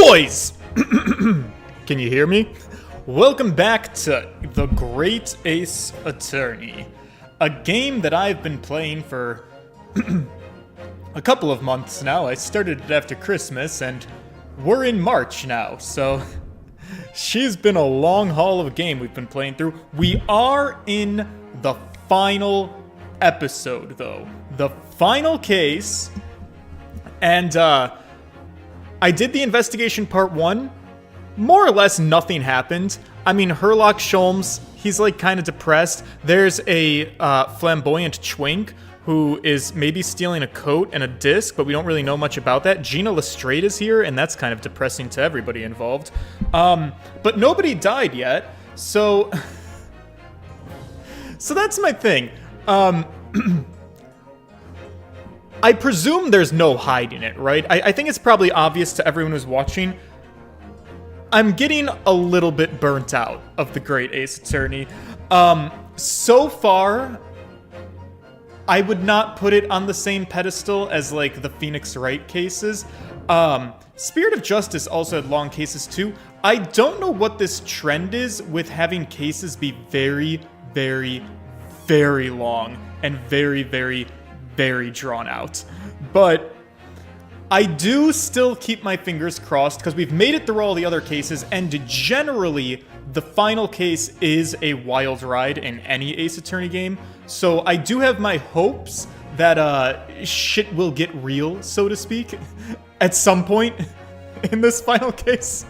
Boys! Can you hear me? Welcome back to The Great Ace Attorney, a game that I've been playing for a couple of months now. I started it after Christmas, and we're in March now, so she's been a long haul of a game we've been playing through. We are in the final episode, though. The final case, and I did the investigation part 1. More or less nothing happened. I mean, Herlock Sholmes, he's like kind of depressed. There's a flamboyant twink who is maybe stealing a coat and a disc, but we don't really know much about that. Gina Lestrade is here, and that's kind of depressing to everybody involved. But nobody died yet, so... so that's my thing. I presume there's no hiding it, right? I think it's probably obvious to everyone who's watching. I'm getting a little bit burnt out of The Great Ace Attorney. So far, I would not put it on the same pedestal as, like, the Phoenix Wright cases. Spirit of Justice also had long cases, too. I don't know what this trend is with having cases be very, very, very long and very, very, very drawn out. But I do still keep my fingers crossed because we've made it through all the other cases, and generally the final case is a wild ride in any Ace Attorney game. So I do have my hopes that shit will get real, so to speak, at some point in this final case.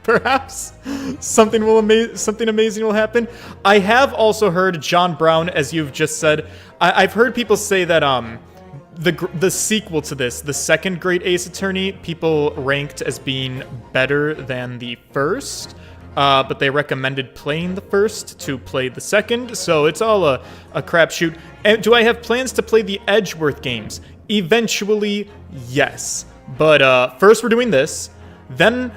Perhaps something amazing will happen. I have also heard, John Brown, as you've just said, I've heard people say that the sequel to this, the second Great Ace Attorney, people ranked as being better than the first, but they recommended playing the first to play the second, so it's all a crapshoot. And do I have plans to play the Edgeworth games? Eventually, yes. But first we're doing this. Then,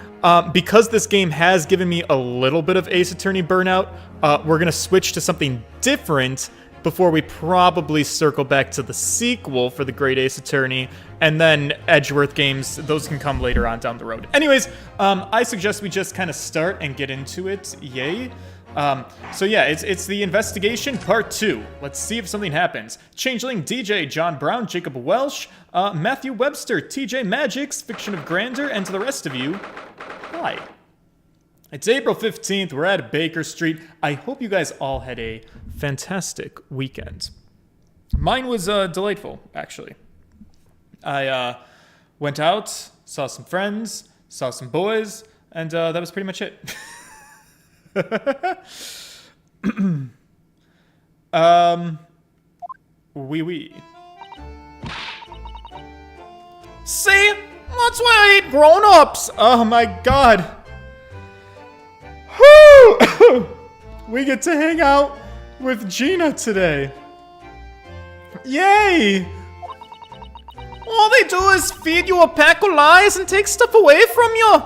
because this game has given me a little bit of Ace Attorney burnout, we're going to switch to something different before we probably circle back to the sequel for the Great Ace Attorney, and then Edgeworth games, those can come later on down the road. Anyways, I suggest we just kind of start and get into it. Yay. So yeah, it's the investigation part 2. Let's see if something happens. Changeling DJ, John Brown, Jacob Welsh, Matthew Webster, TJ Magix, Fiction of Grandeur, and to the rest of you, hi. It's April 15th, we're at Baker Street. I hope you guys all had a fantastic weekend. Mine was delightful, actually. I went out, saw some friends, saw some boys, and that was pretty much it. Wee. See? That's why I hate grown-ups! Oh my god. Whew! We get to hang out with Gina today. Yay! All they do is feed you a pack of lies and take stuff away from you.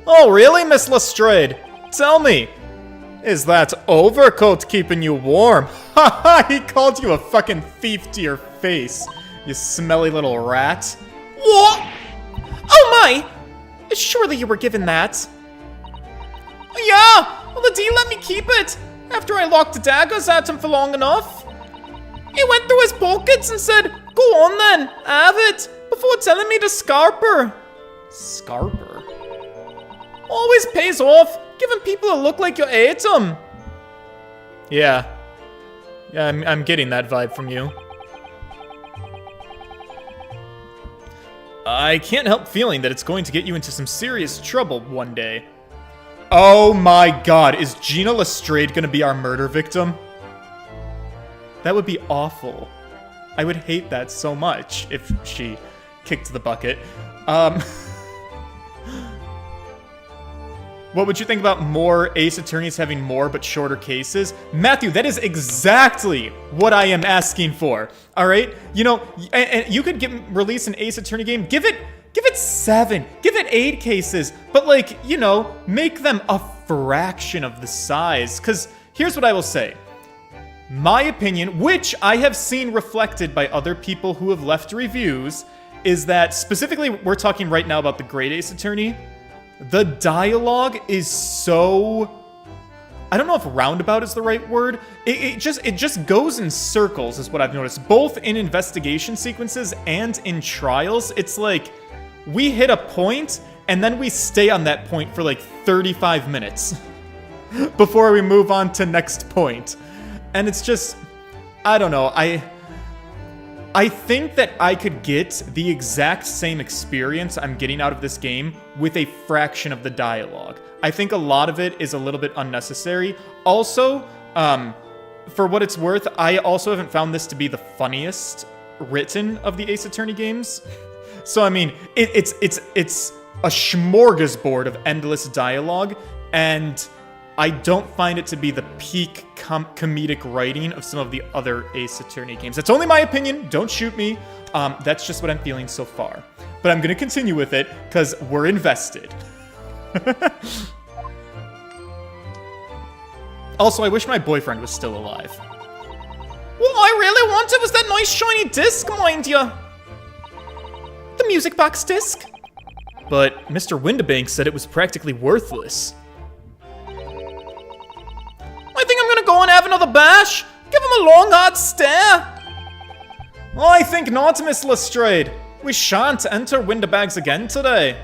Oh, really, Miss Lestrade? Tell me, is that overcoat keeping you warm? Haha, he called you a fucking thief to your face, you smelly little rat. What? Oh my! Surely you were given that. Yeah, well, the D let me keep it after I locked daggers at him for long enough. He went through his pockets and said, "Go on then, have it," before telling me to scarper. Scarper? Always pays off, giving people a look like you ate them. Yeah, I'm getting that vibe from you. I can't help feeling that it's going to get you into some serious trouble one day. Oh my god, is Gina Lestrade gonna be our murder victim? That would be awful. I would hate that so much if she kicked the bucket. What would you think about more Ace Attorneys having more but shorter cases? Matthew, that is exactly what I am asking for. All right? You know, and you could release an Ace Attorney game. Give it 7, give it 8 cases, but like, you know, make them a fraction of the size. Because here's what I will say. My opinion, which I have seen reflected by other people who have left reviews, is that specifically we're talking right now about the Great Ace Attorney. The dialogue is so... I don't know if roundabout is the right word. It just goes in circles is what I've noticed. Both in investigation sequences and in trials. It's like we hit a point and then we stay on that point for like 35 minutes before we move on to next point. And it's just, I don't know. I think that I could get the exact same experience I'm getting out of this game with a fraction of the dialogue. I think a lot of it is a little bit unnecessary. Also, for what it's worth, I also haven't found this to be the funniest written of the Ace Attorney games. So, I mean, it's a smorgasbord of endless dialogue, and I don't find it to be the peak comedic writing of some of the other Ace Attorney games. That's only my opinion. Don't shoot me. That's just what I'm feeling so far. But I'm going to continue with it because we're invested. Also, I wish my boyfriend was still alive. What I really wanted was that nice shiny disc, mind ya. The music box disc. But Mr. Windibank said it was practically worthless. I think I'm gonna go and have another bash. Give him a long, hard stare. I think not, Miss Lestrade. We shan't enter Windibags again today.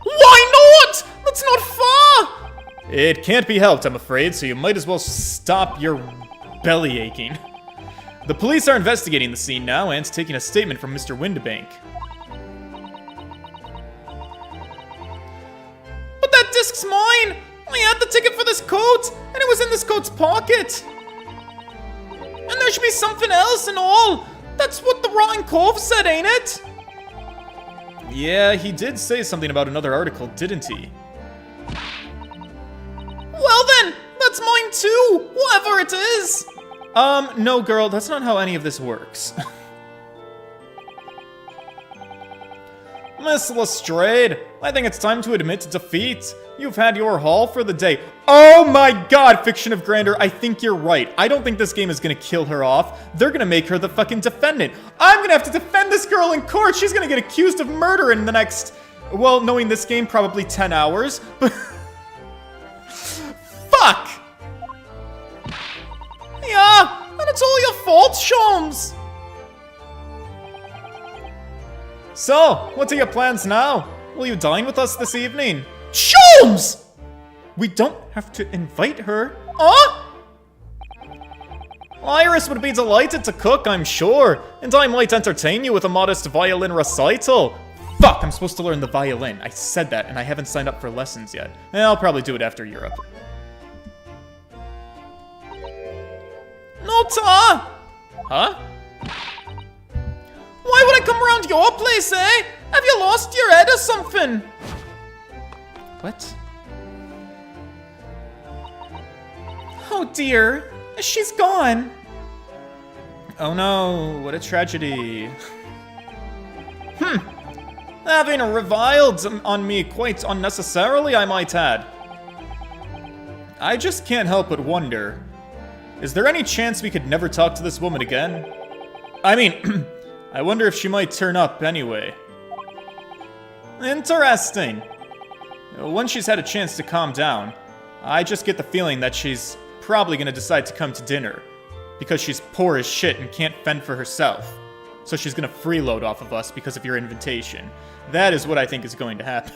Why not? That's not far. It can't be helped, I'm afraid, so you might as well stop your belly aching. The police are investigating the scene now and taking a statement from Mr. Windibank. But that disc's mine! I had the ticket for this coat, and it was in this coat's pocket. And there should be something else and all. That's what the Rotten Cove said, ain't it? Yeah, he did say something about another article, didn't he? Well then, that's mine too, whatever it is. No girl, that's not how any of this works. Miss Lestrade, I think it's time to admit defeat. You've had your haul for the day. Oh my god, Fiction of Grandeur, I think you're right. I don't think this game is gonna kill her off. They're gonna make her the fucking defendant. I'm gonna have to defend this girl in court. She's gonna get accused of murder in the next, well, knowing this game, probably 10 hours. But fuck! Yeah, and it's all your fault, Sholmes. So, what are your plans now? Will you dine with us this evening? Sholmes! We don't have to invite her. Huh? Iris would be delighted to cook, I'm sure, and I might entertain you with a modest violin recital. Fuck, I'm supposed to learn the violin. I said that, and I haven't signed up for lessons yet. I'll probably do it after Europe. No, ta! Huh? Why would I come around your place, eh? Have you lost your head or something? What? Oh dear, she's gone. Oh no, what a tragedy. Having reviled on me quite unnecessarily, I might add. I just can't help but wonder, is there any chance we could never talk to this woman again? I mean, I wonder if she might turn up anyway. Interesting. Once she's had a chance to calm down, I just get the feeling that she's probably gonna decide to come to dinner. Because she's poor as shit and can't fend for herself. So she's gonna freeload off of us because of your invitation. That is what I think is going to happen.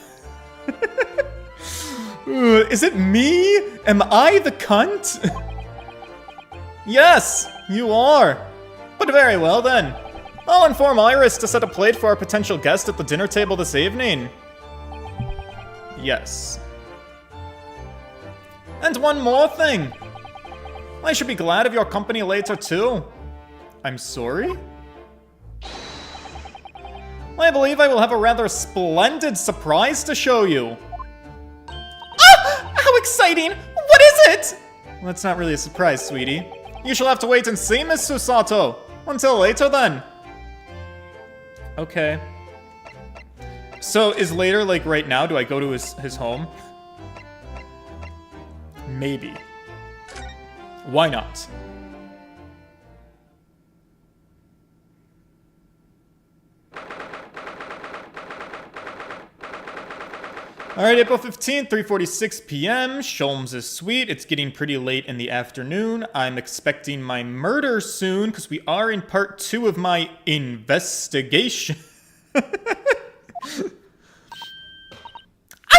Is it me? Am I the cunt? Yes, you are. But very well then. I'll inform Iris to set a plate for our potential guest at the dinner table this evening. Yes. And one more thing. I should be glad of your company later too. I'm sorry? I believe I will have a rather splendid surprise to show you. Ah! How exciting! What is it? Well, that's not really a surprise, sweetie. You shall have to wait and see, Miss Susato. Until later then. Okay. So, is later like right now? Do I go to his home? Maybe. Why not? Alright, April 15th, 3:46 p.m. Sholmes is sweet. It's getting pretty late in the afternoon. I'm expecting my murder soon, because we are in part 2 of my investigation.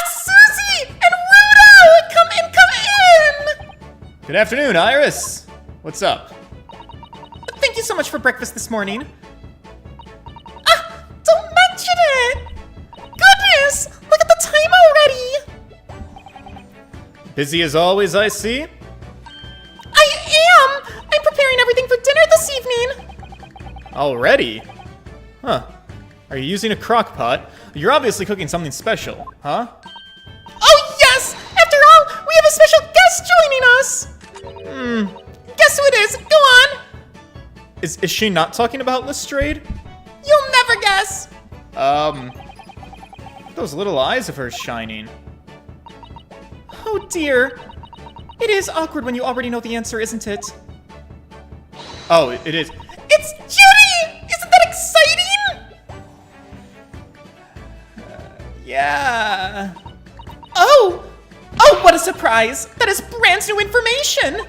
Susie and Rudo! Come in! Good afternoon, Iris. What's up? Thank you so much for breakfast this morning. Don't mention it! Goodness! Look at the time already! Busy as always, I see. I am! I'm preparing everything for dinner this evening! Already? Huh. Are you using a crock pot? You're obviously cooking something special, huh? Oh yes! After all, we have a special guest joining us! Guess who it is? Go on! Is she not talking about Lestrade? You'll never guess! Those little eyes of hers shining. Oh dear. It is awkward when you already know the answer, isn't it? Oh, it is. It's Judy! Isn't that exciting? Yeah. Oh, what a surprise! That is brand new information!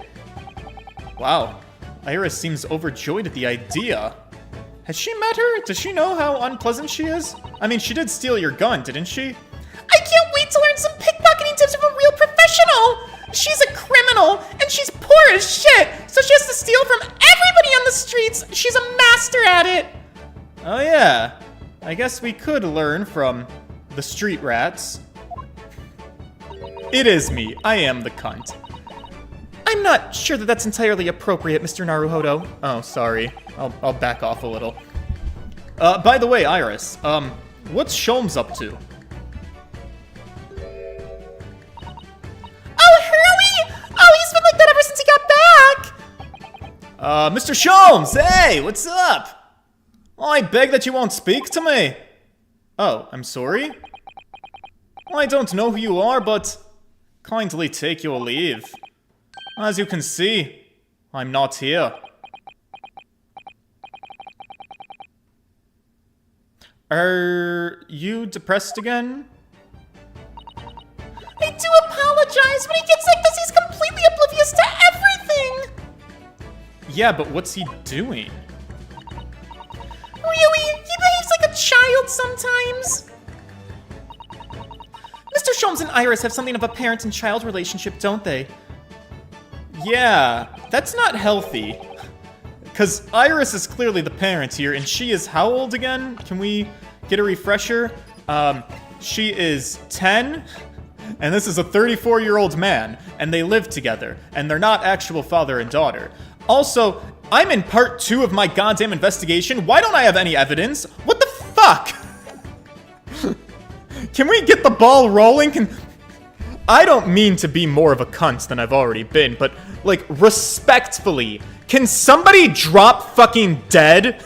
Wow. Iris seems overjoyed at the idea. Has she met her? Does she know how unpleasant she is? I mean, she did steal your gun, didn't she? I can't wait to learn some pickpocketing tips from a real professional! She's a criminal, and she's poor as shit, so she has to steal from everybody on the streets. She's a master at it. Oh yeah. I guess we could learn from the street rats. It is me. I am the cunt. I'm not sure that that's entirely appropriate, Mr. Naruhodo. Oh, sorry. I'll back off a little. By the way, Iris, what's Sholmes up to? Oh, Hurley! Oh, he's been like that ever since he got back! Mr. Sholmes, hey, what's up? Oh, I beg that you won't speak to me. Oh, I'm sorry? Well, I don't know who you are, but kindly take your leave. As you can see, I'm not here. Are you depressed again? I do apologize. When he gets like this, he's completely oblivious to everything. Yeah, but what's he doing? Really? He behaves like a child sometimes. Mr. Sholmes and Iris have something of a parent and child relationship, don't they? Yeah, that's not healthy. Because Iris is clearly the parent here, and she is how old again? Can we get a refresher? She is 10, and this is a 34-year-old man, and they live together, and they're not actual father and daughter. Also, I'm in part 2 of my goddamn investigation. Why don't I have any evidence? What the fuck? Can we get the ball rolling? I don't mean to be more of a cunt than I've already been, but, like, respectfully, can somebody drop fucking dead?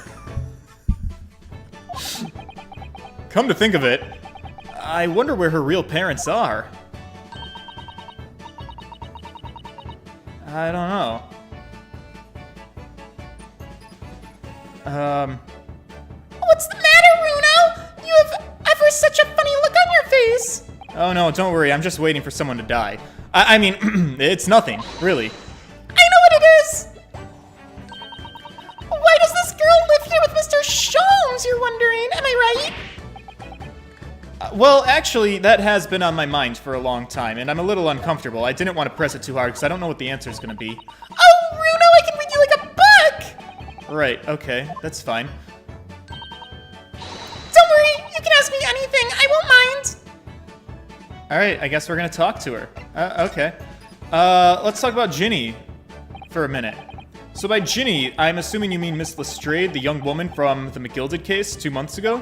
Come to think of it, I wonder where her real parents are. I don't know. What's the matter, Runo? You have ever such a funny look on your face. Oh no, don't worry, I'm just waiting for someone to die. I mean, it's nothing, really. I know what it is! Why does this girl live here with Mr. Sholmes, you're wondering? Am I right? Well, actually, that has been on my mind for a long time, and I'm a little uncomfortable. I didn't want to press it too hard, because I don't know what the answer is going to be. Oh, Runo, I can read you like a book! Right, okay, that's fine. Don't worry, you can ask me anything, I won't mind. Alright, I guess we're gonna talk to her. Okay. Let's talk about Ginny for a minute. So by Ginny, I'm assuming you mean Miss Lestrade, the young woman from the McGilded case 2 months ago?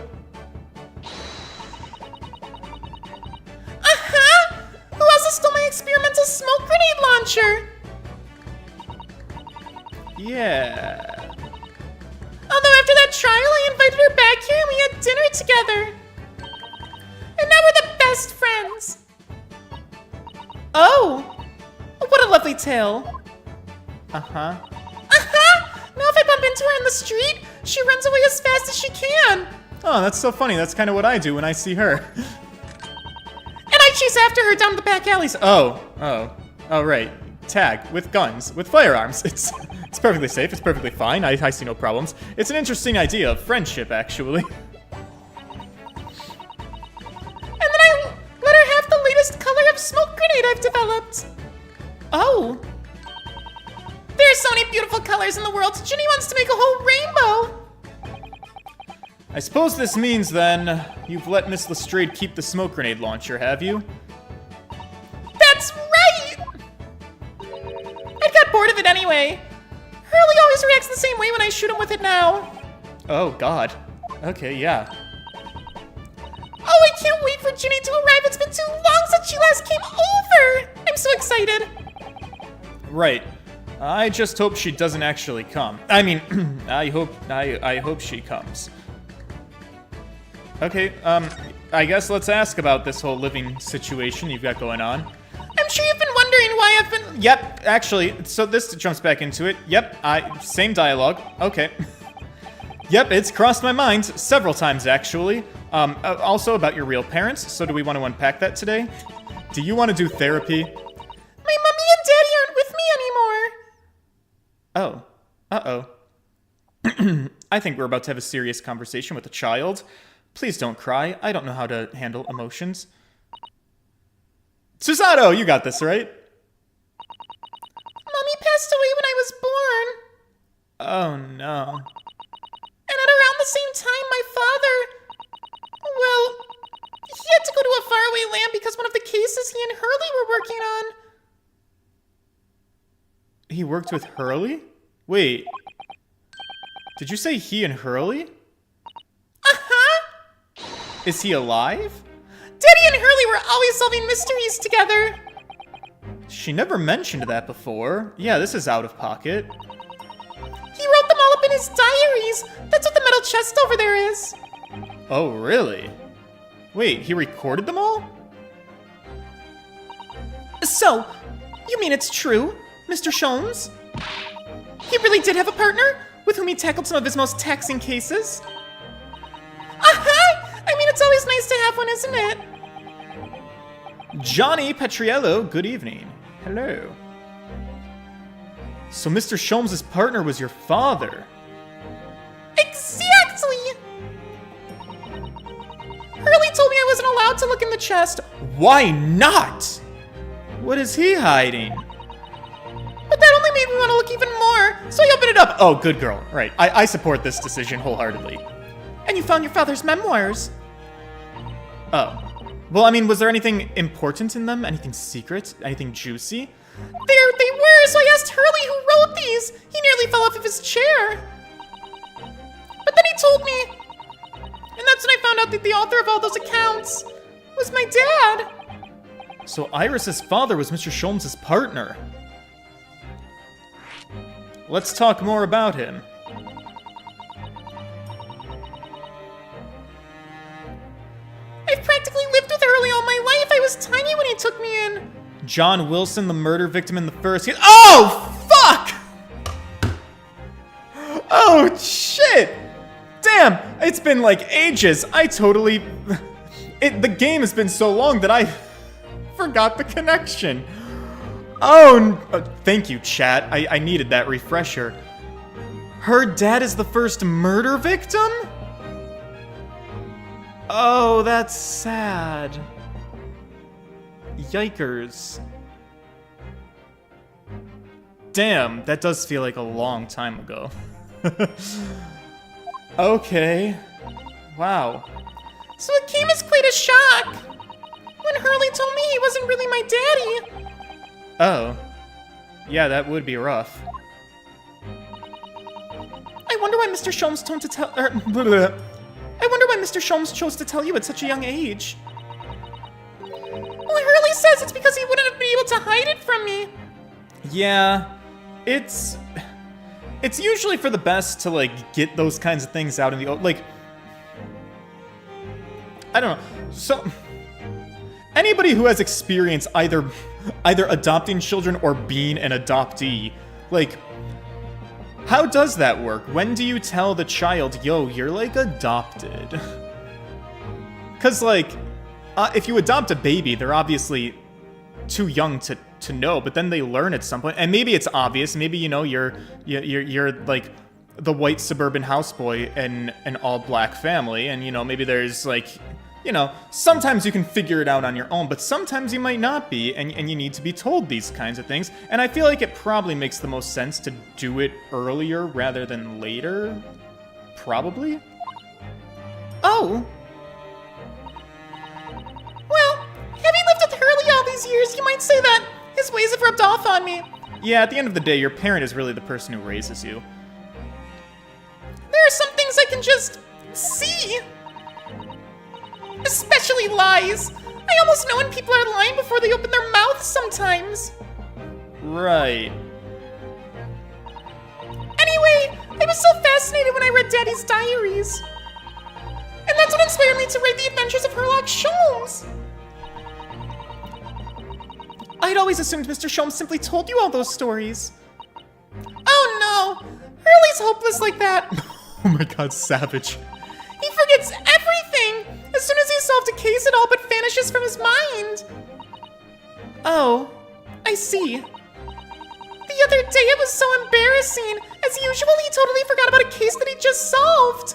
Uh-huh! Who also stole my experimental smoke grenade launcher? Yeah. Although after that trial, I invited her back here and we had dinner together. And now we're the best friends. Oh! What a lovely tale. Uh-huh. Uh-huh! Now if I bump into her in the street, she runs away as fast as she can. Oh, that's so funny. That's kind of what I do when I see her. And I chase after her down the back alleys. Oh, right. Tag with guns, with firearms. It's perfectly safe. It's perfectly fine. I see no problems. It's an interesting idea of friendship, actually. And then I let her have the latest color of smoke grenade I've developed. Oh. There are so many beautiful colors in the world. Ginny wants to make a whole rainbow. I suppose this means, then, you've let Miss Lestrade keep the smoke grenade launcher, have you? That's right! I got bored of it anyway. Hurley always reacts the same way when I shoot him with it now. Oh, God. Okay, yeah. Oh, I can't wait for Ginny to arrive. It's been too long since she last came over. I'm so excited. Right. I just hope she doesn't actually come. I mean, I hope she comes. Okay, I guess let's ask about this whole living situation you've got going on. I'm sure you've been wondering why I've been... Yep, actually, so this jumps back into it. Yep, same dialogue. Okay. Yep, it's crossed my mind several times, actually. Also about your real parents, so do we want to unpack that today? Do you want to do therapy? My mommy and daddy aren't with me anymore. Oh. Uh-oh. I think we're about to have a serious conversation with a child. Please don't cry. I don't know how to handle emotions. Susato, you got this, right? Mommy passed away when I was born. Oh, no. And at around the same time, my father... Well, he had to go to a faraway land because one of the cases he and Hurley were working on. He worked with Hurley? Wait. Did you say he and Hurley? Uh-huh. Is he alive? Daddy and Hurley were always solving mysteries together. She never mentioned that before. Yeah, this is out of pocket. He wrote them all up in his diaries. That's what the metal chest over there is. Oh, really? Wait, he recorded them all? So, you mean it's true, Mr. Sholmes? He really did have a partner with whom he tackled some of his most taxing cases? Uh-huh! I mean, it's always nice to have one, isn't it? Johnny Petriello, good evening. Hello. So Mr. Sholmes' partner was your father? Exactly! Hurley told me I wasn't allowed to look in the chest. Why not? What is he hiding? But that only made me want to look even more, so I opened it up. Oh, good girl. Right. I support this decision wholeheartedly. And you found your father's memoirs. Oh. Well, I mean, was there anything important in them? Anything secret? Anything juicy? There they were, so I asked Hurley who wrote these. He nearly fell off of his chair. But then he told me. And that's when I found out that the author of all those accounts was my dad. So Iris's father was Mr. Sholmes' partner. Let's talk more about him. I've practically lived with Hurley all my life. I was tiny when he took me in. John Wilson, the murder victim in the first case. Oh, fuck! Oh, shit! Damn, it's been like ages. The game has been so long that I forgot the connection. Oh, thank you, chat. I needed that refresher. Her dad is the first murder victim? Oh, that's sad. Yikers. Damn, that does feel like a long time ago. Okay. Wow. So it came as quite a shock when Hurley told me he wasn't really my daddy. Oh. Yeah, that would be rough. I wonder why Mr. Sholmes told to tell I wonder why Mr. Sholmes chose to tell you at such a young age. Well, Hurley says it's because he wouldn't have been able to hide it from me. Yeah, it's usually for the best to, like, get those kinds of things out in the open. Like, I don't know. So, anybody who has experience either adopting children or being an adoptee, like, how does that work? When do you tell the child, yo, you're, like, adopted? Because, like, if you adopt a baby, they're obviously too young to know, but then they learn at some point, and maybe it's obvious. Maybe, you know, you're like the white suburban houseboy in an all-black family, and, you know, maybe there's, like, you know, sometimes you can figure it out on your own, but sometimes you might not be, and you need to be told these kinds of things, and I feel like it probably makes the most sense to do it earlier rather than later. Probably? Oh. Well, having lived with Hurley all these years, you might say that his ways have rubbed off on me. Yeah, at the end of the day, your parent is really the person who raises you. There are some things I can just see. Especially lies. I almost know when people are lying before they open their mouths sometimes. Right. Anyway, I was so fascinated when I read Daddy's diaries. And that's what inspired me to write The Adventures of Herlock Sholmes. I'd always assumed Mr. Sholmes simply told you all those stories. Oh no! Hurley's hopeless like that. Oh my god, savage. He forgets everything! As soon as he's solved a case, it all but vanishes from his mind. Oh, I see. The other day it was so embarrassing. As usual, he totally forgot about a case that he just solved.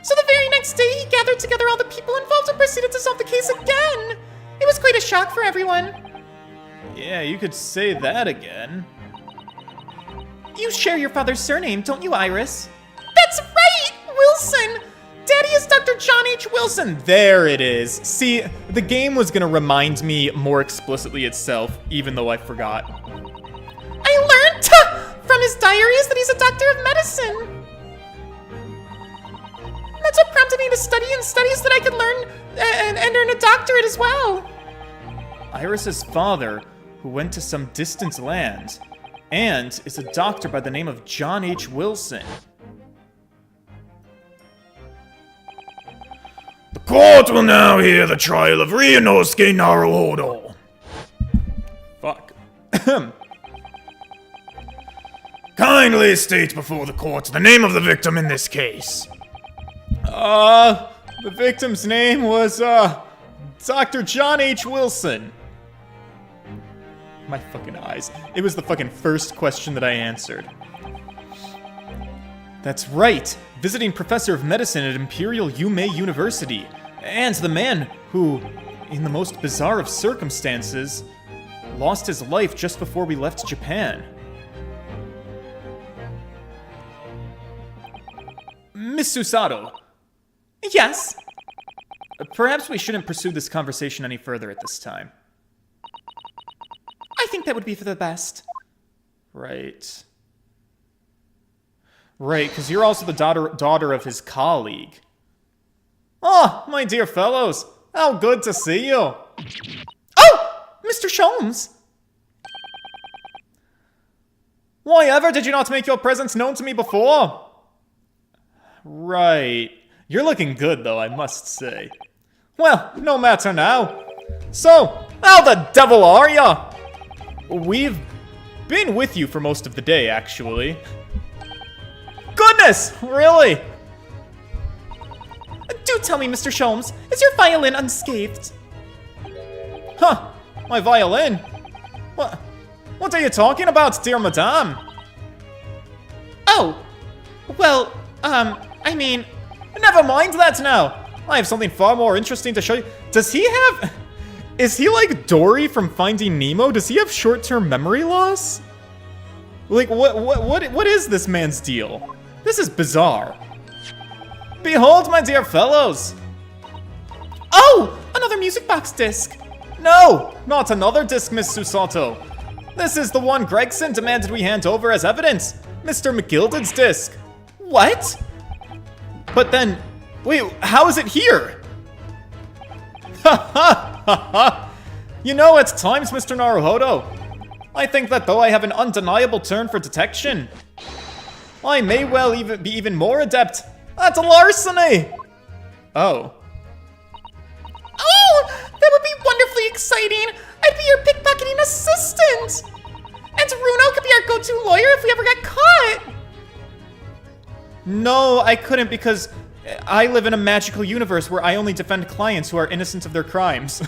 So the very next day, he gathered together all the people involved and proceeded to solve the case again. It was quite a shock for everyone. Yeah, you could say that again. You share your father's surname, don't you, Iris? That's right, Wilson! Daddy is Dr. John H. Wilson. There it is. See, the game was gonna remind me more explicitly itself, even though I forgot. I learned from his diaries that he's a doctor of medicine. That's what prompted me to study and study so that I could learn and earn a doctorate as well. Iris's father, who went to some distant land, and is a doctor by the name of John H. Wilson. The court will now hear the trial of Ryunosuke Naruhodo. Fuck. Kindly state before the court the name of the victim in this case. The victim's name was, Dr. John H. Wilson. My fucking eyes. It was the fucking first question that I answered. That's right. Visiting professor of medicine at Imperial Yume University. And the man who, in the most bizarre of circumstances, lost his life just before we left Japan. Miss Susato. Yes? Perhaps we shouldn't pursue this conversation any further at this time. I think that would be for the best. Right. Right, because you're also the daughter of his colleague. Oh, my dear fellows, how good to see you. Oh, Mr. Sholmes. Why ever did you not make your presence known to me before? Right. You're looking good, though, I must say. Well, no matter now. So, how the devil are ya? We've been with you for most of the day, actually. Goodness! Really? Do tell me, Mr. Sholmes, is your violin unscathed? Huh, my violin? What are you talking about, dear madame? Oh, well, I mean... Never mind that now. I have something far more interesting to show you. Does he have... Is he like Dory from Finding Nemo? Does he have short-term memory loss? Like, what is this man's deal? This is bizarre. Behold, my dear fellows! Oh! Another music box disc! No! Not another disc, Miss Susato. This is the one Gregson demanded we hand over as evidence. Mr. McGilded's disc. What? But then... Wait, how is it here? Ha ha ha ha! You know, at times, Mr. Naruhodo, I think that though I have an undeniable turn for detection, I may well be even more adept at larceny! Oh. Oh! That would be wonderfully exciting! I'd be your pickpocketing assistant! And Runo could be our go-to lawyer if we ever got caught! No, I couldn't because I live in a magical universe where I only defend clients who are innocent of their crimes.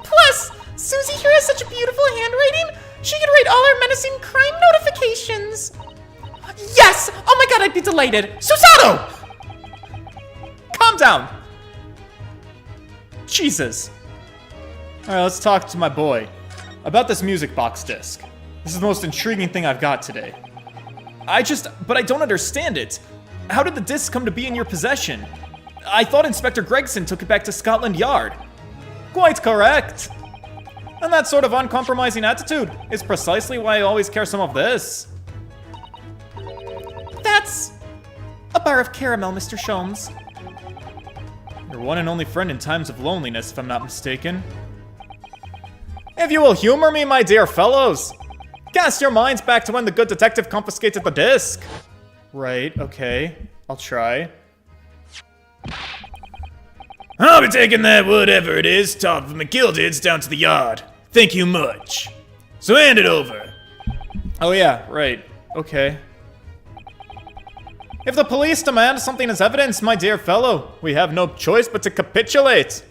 Plus, Susie here has such beautiful handwriting. She could write all our menacing crime notifications. Yes! Oh my god, I'd be delighted. Susanoo! Calm down. Jesus. Alright, let's talk to my boy about this music box disc. This is the most intriguing thing I've got today. But I don't understand it. How did the disc come to be in your possession? I thought Inspector Gregson took it back to Scotland Yard. Quite correct. And that sort of uncompromising attitude is precisely why I always carry some of this. That's a bar of caramel, Mr. Sholmes. Your one and only friend in times of loneliness, if I'm not mistaken. If you will humor me, my dear fellows, cast your minds back to when the good detective confiscated the disc. Right, okay, I'll try. I'll be taking that whatever it is, top of McGilded's down to the yard. Thank you much. So hand it over. Oh yeah, right, okay. If the police demand something as evidence, my dear fellow, we have no choice but to capitulate.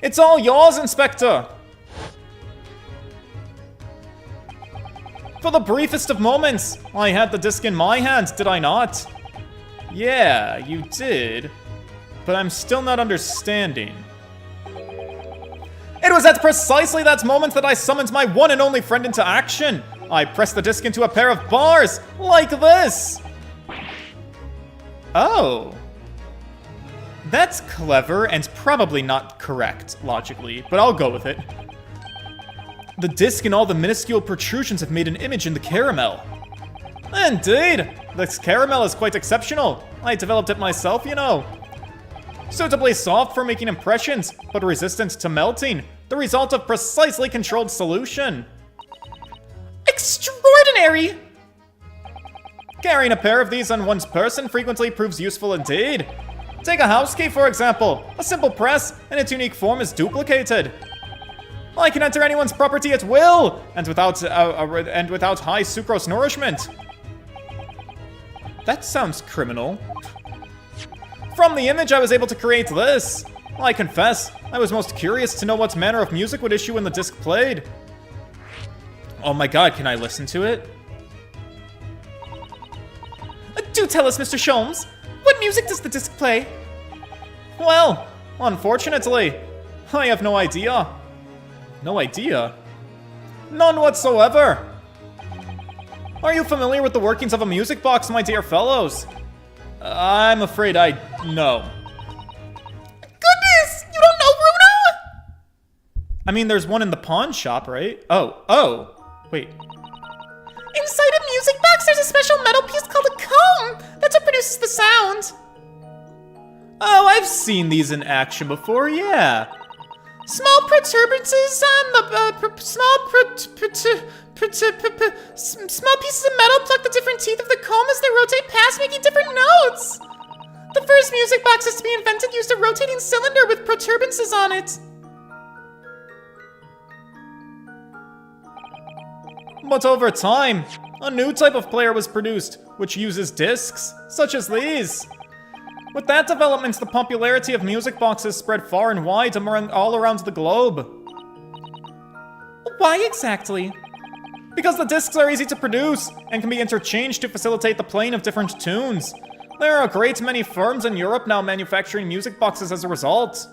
It's all yours, Inspector. For the briefest of moments, I had the disc in my hands, did I not? Yeah, you did. But I'm still not understanding. It was at precisely that moment that I summoned my one and only friend into action. I pressed the disc into a pair of bars, like this. Oh. That's clever and probably not correct, logically, but I'll go with it. The disc and all the minuscule protrusions have made an image in the caramel. Indeed! This caramel is quite exceptional. I developed it myself, you know. Suitably soft for making impressions, but resistant to melting. The result of precisely controlled solution. Extraordinary! Carrying a pair of these on one's person frequently proves useful indeed. Take a house key, for example. A simple press, and its unique form is duplicated. I can enter anyone's property at will, and without high sucrose nourishment. That sounds criminal. From the image, I was able to create this. I confess, I was most curious to know what manner of music would issue when the disc played. Oh my god, can I listen to it? Do tell us, Mr. Sholmes. What music does the disc play? Well, unfortunately, I have no idea. No idea? None whatsoever. Are you familiar with the workings of a music box, my dear fellows? I'm afraid I know. Goodness! You don't know, Bruno? I mean, there's one in the pawn shop, right? Oh, wait. Inside a music box, there's a special metal piece called a comb. That's what produces the sound. Oh, I've seen these in action before, yeah. Small protuberances on the small pieces of metal pluck the different teeth of the comb as they rotate past, making different notes. The first music boxes to be invented used a rotating cylinder with protuberances on it. But over time, a new type of player was produced, which uses discs, such as these. With that development, the popularity of music boxes spread far and wide all around the globe. Why exactly? Because the discs are easy to produce and can be interchanged to facilitate the playing of different tunes. There are a great many firms in Europe now manufacturing music boxes as a result.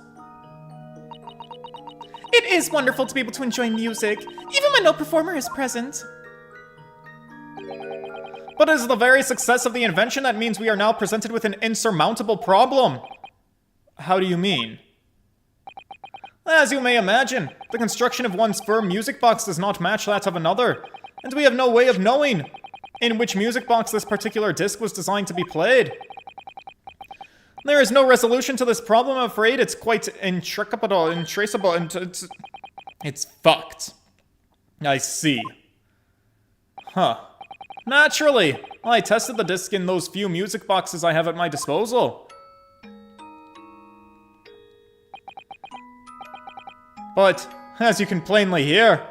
It is wonderful to be able to enjoy music, even when no performer is present. But it is the very success of the invention that means we are now presented with an insurmountable problem. How do you mean? As you may imagine, the construction of one's firm music box does not match that of another, and we have no way of knowing in which music box this particular disc was designed to be played. There is no resolution to this problem, I'm afraid. It's quite intraceable, and it's fucked. I see. Huh. Naturally, I tested the disc in those few music boxes I have at my disposal. But, as you can plainly hear,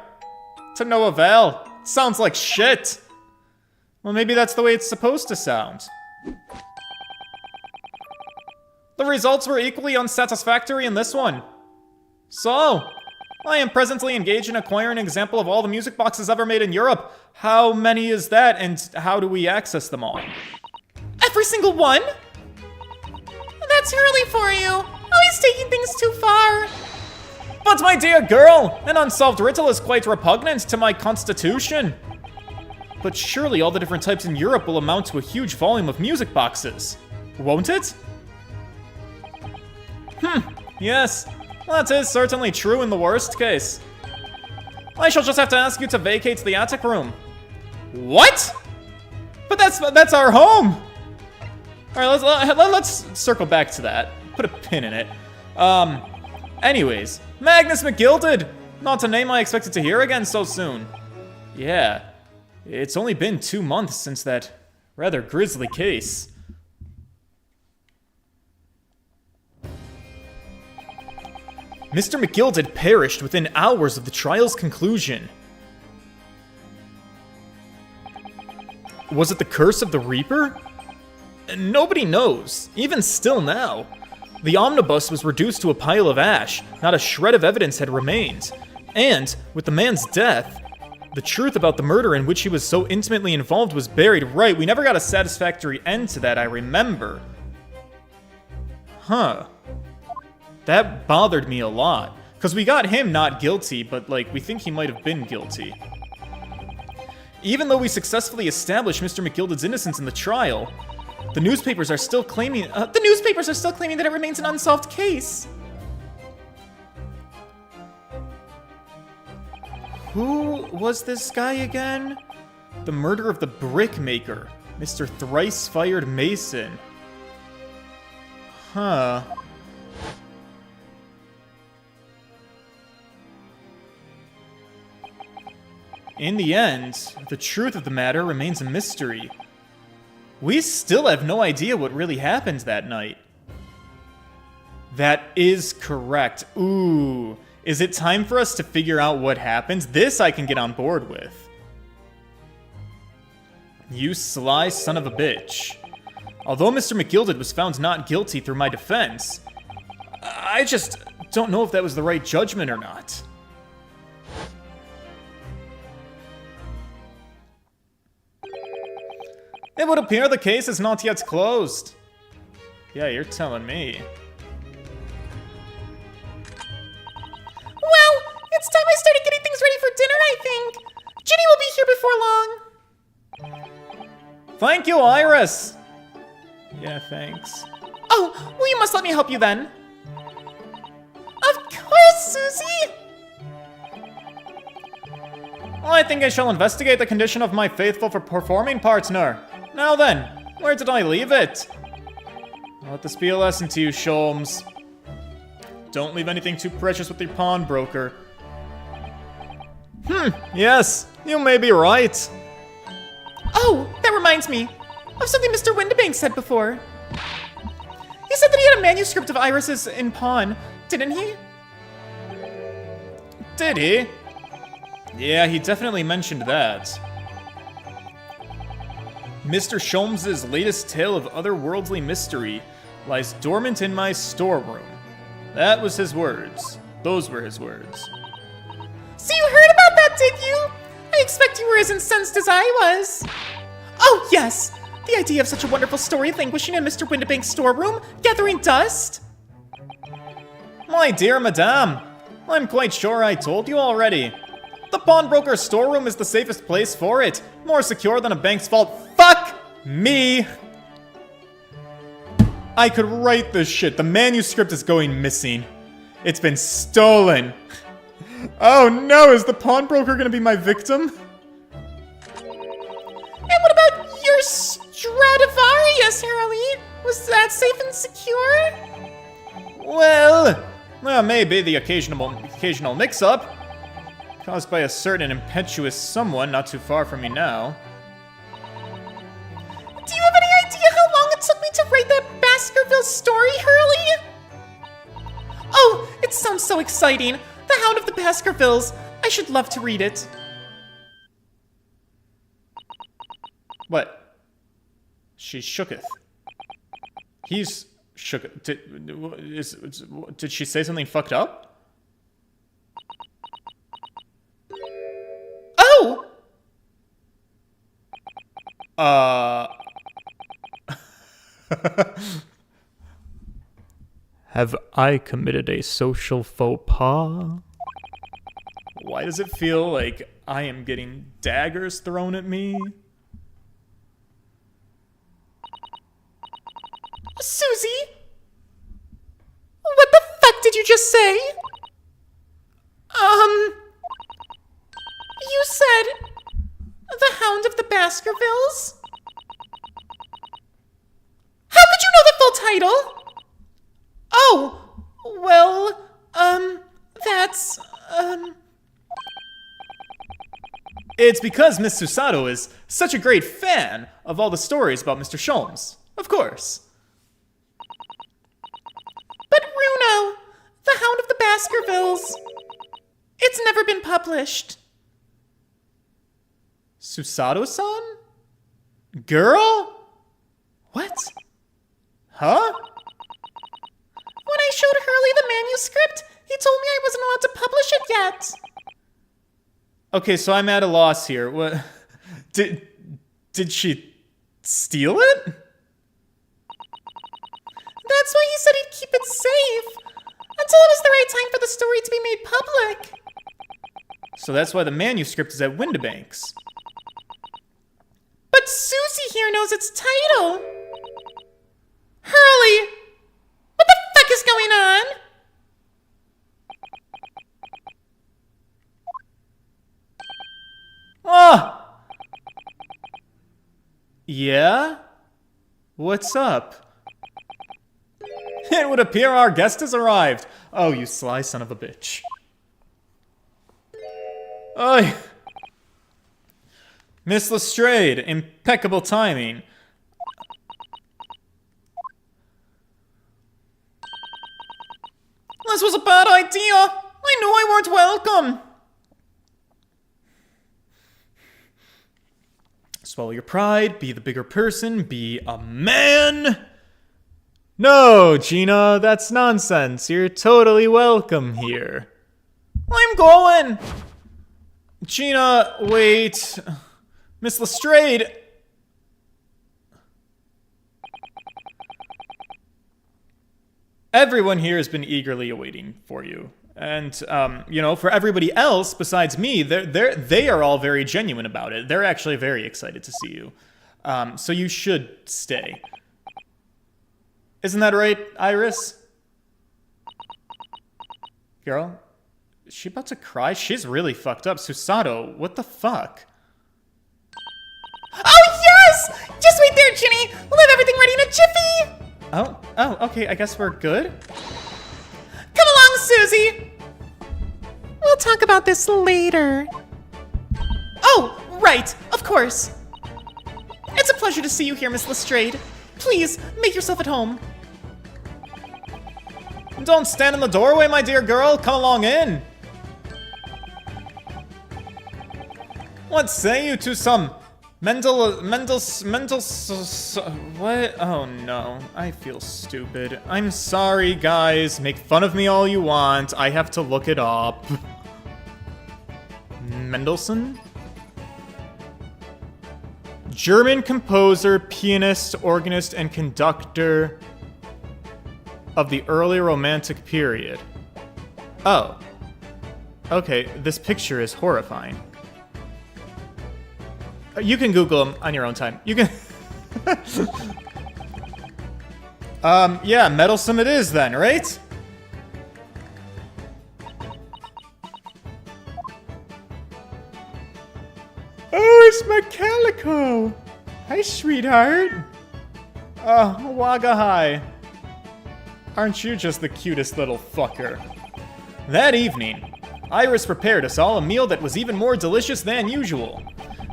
to no avail. It sounds like shit. Well, maybe that's the way it's supposed to sound. The results were equally unsatisfactory in this one. So, I am presently engaged in acquiring an example of all the music boxes ever made in Europe. How many is that, and how do we access them all? Every single one? That's early for you. Always taking things too far. But my dear girl, an unsolved riddle is quite repugnant to my constitution. But surely all the different types in Europe will amount to a huge volume of music boxes. Won't it? Yes. That is certainly true in the worst case. I shall just have to ask you to vacate the attic room. What? But that's our home! Alright, let's circle back to that. Put a pin in it. Anyways, Magnus McGilded! Not a name I expected to hear again so soon. Yeah, it's only been 2 months since that rather grisly case. Mr. McGilded perished within hours of the trial's conclusion. Was it the curse of the Reaper? Nobody knows, even still now. The omnibus was reduced to a pile of ash, not a shred of evidence had remained. And, with the man's death, the truth about the murder in which he was so intimately involved was buried. Right, we never got a satisfactory end to that, I remember. Huh. That bothered me a lot. Because we got him not guilty, but, like, we think he might have been guilty. Even though we successfully established Mr. McGilded's innocence in the trial, the newspapers are still claiming... The newspapers are still claiming that it remains an unsolved case. Who was this guy again? The murder of the brickmaker, Mr. Thrice-Fired Mason. Huh. In the end, the truth of the matter remains a mystery. We still have no idea what really happened that night. That is correct. Ooh. Is it time for us to figure out what happened? This I can get on board with. You sly son of a bitch. Although Mr. McGilded was found not guilty through my defense, I just don't know if that was the right judgment or not. It would appear the case is not yet closed. Yeah, you're telling me. Well, it's time I started getting things ready for dinner, I think. Ginny will be here before long. Thank you, Iris. Yeah, thanks. Oh, well, you must let me help you then. Of course, Susie. I think I shall investigate the condition of my faithful performing partner. Now then, where did I leave it? Let this be a lesson to you, Sholmes. Don't leave anything too precious with your pawnbroker. Yes, you may be right. Oh, that reminds me of something Mr. Windibank said before. He said that he had a manuscript of Iris's in pawn, didn't he? Did he? Yeah, he definitely mentioned that. Mr. Sholmes' latest tale of otherworldly mystery lies dormant in my storeroom. That was his words. Those were his words. So you heard about that, did you? I expect you were as incensed as I was. Oh, yes! The idea of such a wonderful story languishing in Mr. Windibank's storeroom, gathering dust. My dear madame, I'm quite sure I told you already. The pawnbroker's storeroom is the safest place for it. More secure than a bank's vault. Fuck me! I could write this shit. The manuscript is going missing. It's been stolen. Oh no, is the pawnbroker gonna be my victim? And what about your Stradivarius, Hurley? Was that safe and secure? Well, maybe the occasional mix-up. Caused by a certain impetuous someone not too far from me now. Do you have any idea how long it took me to write that Baskerville story, Hurley? Oh, it sounds so exciting. The Hound of the Baskervilles. I should love to read it. What? She shooketh. He's shook. Did she say something fucked up? Oh! Have I committed a social faux pas? Why does it feel like I am getting daggers thrown at me? Susie? What the fuck did you just say? You said... The Hound of the Baskervilles? How could you know the full title? Oh, well, that's, It's because Miss Susato is such a great fan of all the stories about Mr. Sholmes. Of course. But Runo, the Hound of the Baskervilles, it's never been published. Susato-san? Girl? What? Huh? When I showed Hurley the manuscript, he told me I wasn't allowed to publish it yet. Okay, so I'm at a loss here. What? Did she steal it? That's why he said he'd keep it safe until it was the right time for the story to be made public. So that's why the manuscript is at Windibanks. But Susie here knows its title. Hurley, what the fuck is going on? Ah! Yeah? What's up? It would appear our guest has arrived. Oh, you sly son of a bitch. Oi! Miss Lestrade, impeccable timing. This was a bad idea. I knew I weren't welcome. Swallow your pride, be the bigger person, be a man. No, Gina, that's nonsense. You're totally welcome here. I'm going. Gina, wait. Miss Lestrade. Everyone here has been eagerly awaiting for you. And, you know, for everybody else besides me, they are all very genuine about it. They're actually very excited to see you. So you should stay. Isn't that right, Iris? Girl? Is she about to cry? She's really fucked up. Susato, what the fuck? Oh, yes! Just wait there, Ginny. We'll have everything ready in a jiffy. Oh, okay, I guess we're good. Come along, Susie. We'll talk about this later. Oh, right, of course. It's a pleasure to see you here, Miss Lestrade. Please, make yourself at home. Don't stand in the doorway, my dear girl. Come along in. What say you to some what? Oh no, I feel stupid. I'm sorry, guys. Make fun of me all you want. I have to look it up. Mendelssohn? German composer, pianist, organist, and conductor of the early Romantic period. Oh. Okay, this picture is horrifying. You can Google them on your own time. You can... yeah, Mendelssohn it is then, right? Oh, it's my calico! Hi, sweetheart! Oh, Wagga hi. Aren't you just the cutest little fucker? That evening, Iris prepared us all a meal that was even more delicious than usual.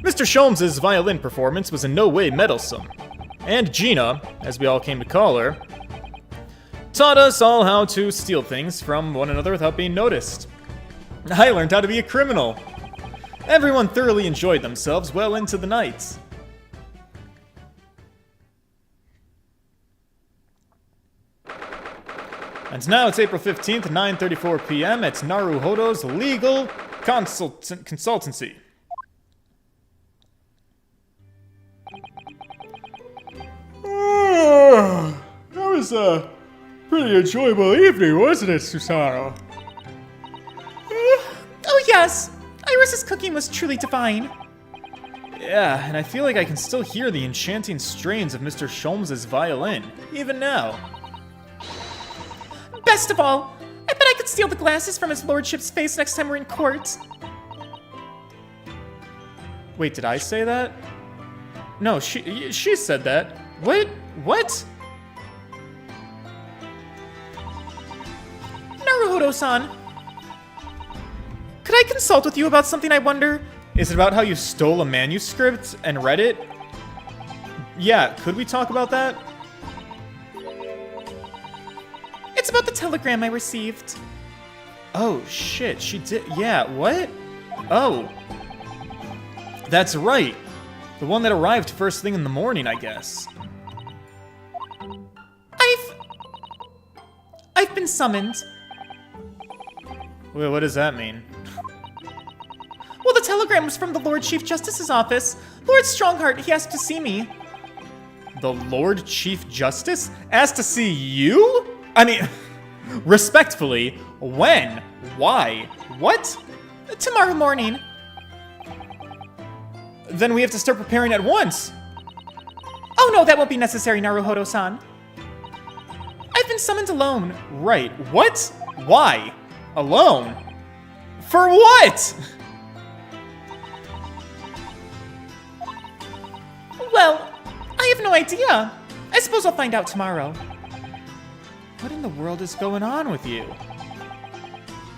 Mr. Sholmes' violin performance was in no way meddlesome. And Gina, as we all came to call her, taught us all how to steal things from one another without being noticed. I learned how to be a criminal. Everyone thoroughly enjoyed themselves well into the night. And now it's April 15th, 9:34 p.m. It's Naruhodo's Legal Consultancy. That was a pretty enjoyable evening, wasn't it, Susanoo? Oh yes, Iris's cooking was truly divine. Yeah, and I feel like I can still hear the enchanting strains of Mr. Sholmes' violin, even now. Best of all, I bet I could steal the glasses from his lordship's face next time we're in court. Wait, did I say that? No, she said that. What? What? Naruhodo-san, could I consult with you about something, I wonder? Is it about how you stole a manuscript and read it? Yeah, could we talk about that? It's about the telegram I received. Oh, shit, she did. Yeah, what? Oh. That's right. The one that arrived first thing in the morning, I guess. I've been summoned. Wait, what does that mean? Well, the telegram was from the Lord Chief Justice's office. Lord Strongheart, he asked to see me. The Lord Chief Justice asked to see you? I mean, respectfully, when? Why? What? Tomorrow morning. Then we have to start preparing at once. Oh no, that won't be necessary, Naruhodo-san. I've been summoned alone. Right. What? Why? Alone? For what? Well, I have no idea. I suppose I'll find out tomorrow. What in the world is going on with you?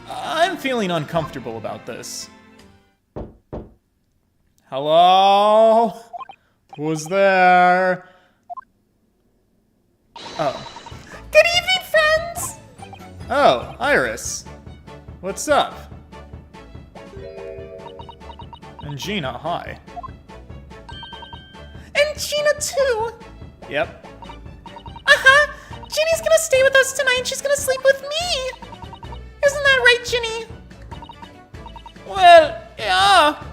I'm feeling uncomfortable about this. Hello? Who's there? Oh. Good evening, friends! Oh, Iris. What's up? And Gina, hi. And Gina, too. Yep. Uh-huh. Ginny's gonna stay with us tonight and she's gonna sleep with me. Isn't that right, Ginny? Well, yeah.